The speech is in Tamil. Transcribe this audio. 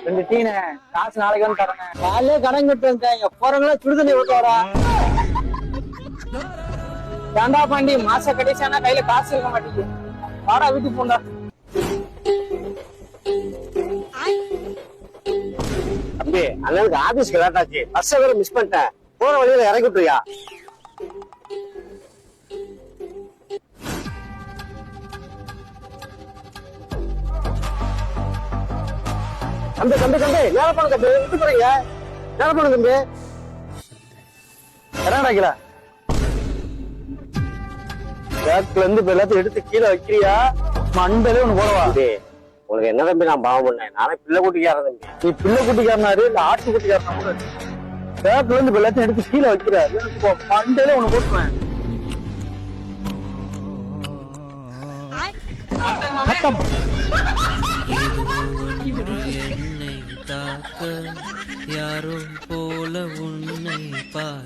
ரெண்டு டீனு காசு நாளைக்கு வந்து தரேன். காலையிலே கடன் கட்டு வந்துட்டாங்க. போறவங்களா சுடுதண்ணி ஊத்த வரா. ஏண்டா பாண்டி மாச கடைசியானா கையில காசு இருக்க மாட்டேங்குது. வாடா வீட்டுக்கு போண்டா. தம்பி அண்ணனுக்கு ஆபீஸ்க்கு லேட் ஆச்சு. பஸ் வேற மிஸ் பண்ணிட்டேன். போற வழியில இறக்கி விட்டுறியா? தம்பி தம்பி தம்பி நேர போன தம்பி விட்டு போறீங்க. நேர போன தம்பி என்னடா பேக்ல இருந்து இப்ப எல்லாத்தையும் எடுத்து கீழே வைக்கிறியா? மண்டலே ஒண்ணு போடவா? உங்களுக்கு என்ன தம்பி நான் பாவம் பண்ணேன். நானே பிள்ளை குட்டிக்காரன் தம்பி. நீ பிள்ளை குட்டிக்காரனாரு இல்ல ஆட்டு குட்டிக்காரனா கூட பேக்ல இருந்து இப்ப எல்லாத்தையும் எடுத்து கீழே வைக்கிற. மண்டலே ஒண்ணு போட்டுவேன். என்னை தாக்க யாரோ போல உன்னை பார்.